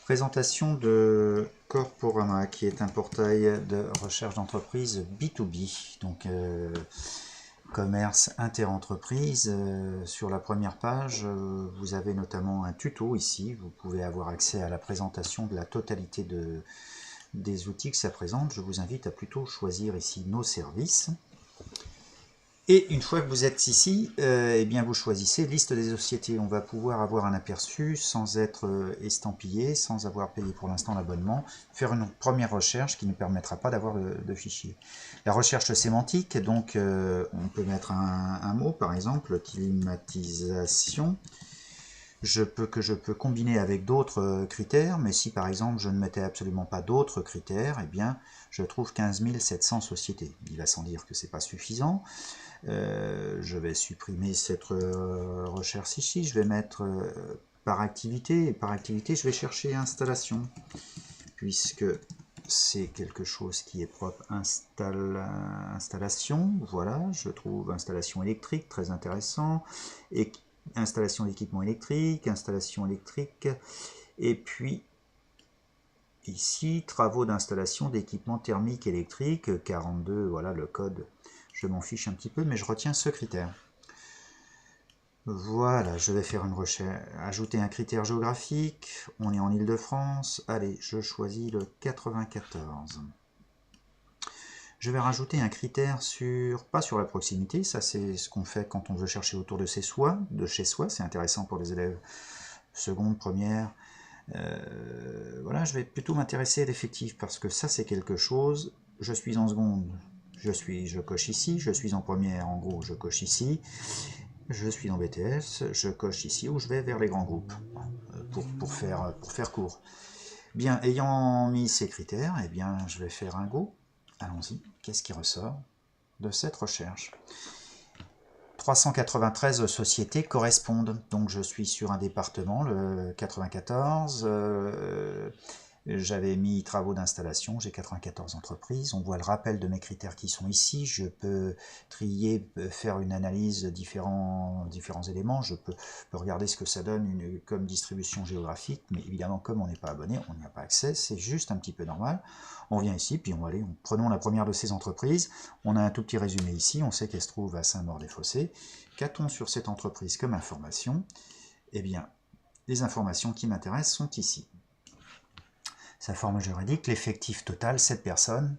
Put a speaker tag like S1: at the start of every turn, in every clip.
S1: Présentation de Corporama, qui est un portail de recherche d'entreprise B2B, donc commerce interentreprise. Sur la première page, vous avez notamment un tuto ici. Vous pouvez avoir accès à la présentation de la totalité des outils que ça présente. Je vous invite à plutôt choisir ici nos services. Et une fois que vous êtes ici, eh bien vous choisissez liste des sociétés. On va pouvoir avoir un aperçu sans être estampillé, sans avoir payé pour l'instant l'abonnement, faire une première recherche qui ne permettra pas d'avoir de fichier. La recherche sémantique, donc on peut mettre un mot, par exemple, climatisation. Je peux combiner avec d'autres critères, mais si par exemple je ne mettais absolument pas d'autres critères, eh bien je trouve 15 700 sociétés. Il va sans dire que ce n'est pas suffisant. Je vais supprimer cette recherche ici, je vais mettre par activité, et par activité je vais chercher installation, puisque c'est quelque chose qui est propre. Installation, voilà, je trouve installation électrique, très intéressant, et installation d'équipement électrique, installation électrique, et puis ici, travaux d'installation d'équipement thermique électrique, 42, voilà le code. Je m'en fiche un petit peu, mais je retiens ce critère. Voilà, je vais faire une recherche, ajouter un critère géographique. On est en Île-de-France. Allez, je choisis le 94. Je vais rajouter un critère pas sur la proximité, ça c'est ce qu'on fait quand on veut chercher autour de chez soi, c'est intéressant pour les élèves seconde, première. Voilà, je vais plutôt m'intéresser à l'effectif parce que ça c'est quelque chose. Je suis en seconde, je coche ici, je suis en première, en gros, je coche ici, je suis en BTS, je coche ici où je vais vers les grands groupes pour faire court. Bien, ayant mis ces critères, eh bien, je vais faire un go. Allons-y, qu'est-ce qui ressort de cette recherche? 393 sociétés correspondent, donc je suis sur un département, le 94, j'avais mis travaux d'installation, j'ai 94 entreprises, on voit le rappel de mes critères qui sont ici, je peux trier, faire une analyse de différents éléments, je peux regarder ce que ça donne comme distribution géographique, mais évidemment comme on n'est pas abonné, on n'y a pas accès, c'est juste un petit peu normal. On vient ici, puis prenons la première de ces entreprises, on a un tout petit résumé ici, on sait qu'elle se trouve à Saint-Maur-des-Fossés. Qu'a-t-on sur cette entreprise comme information? Eh bien, les informations qui m'intéressent sont ici. Sa forme juridique, l'effectif total, 7 personnes,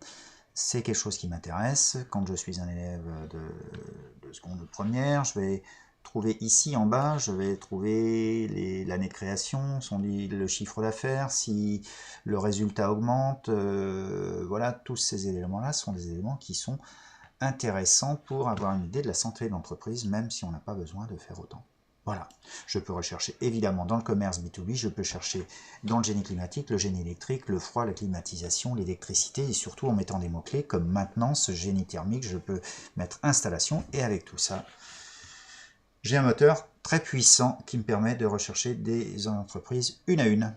S1: c'est quelque chose qui m'intéresse. Quand je suis un élève de seconde ou de première, je vais trouver ici en bas, je vais trouver l'année de création, le chiffre d'affaires, si le résultat augmente, voilà, tous ces éléments-là sont des éléments qui sont intéressants pour avoir une idée de la santé de l'entreprise, même si on n'a pas besoin de faire autant. Voilà, je peux rechercher évidemment dans le commerce B2B, je peux chercher dans le génie climatique, le génie électrique, le froid, la climatisation, l'électricité, et surtout en mettant des mots-clés comme maintenance, génie thermique, je peux mettre installation, et avec tout ça, j'ai un moteur très puissant qui me permet de rechercher des entreprises une à une.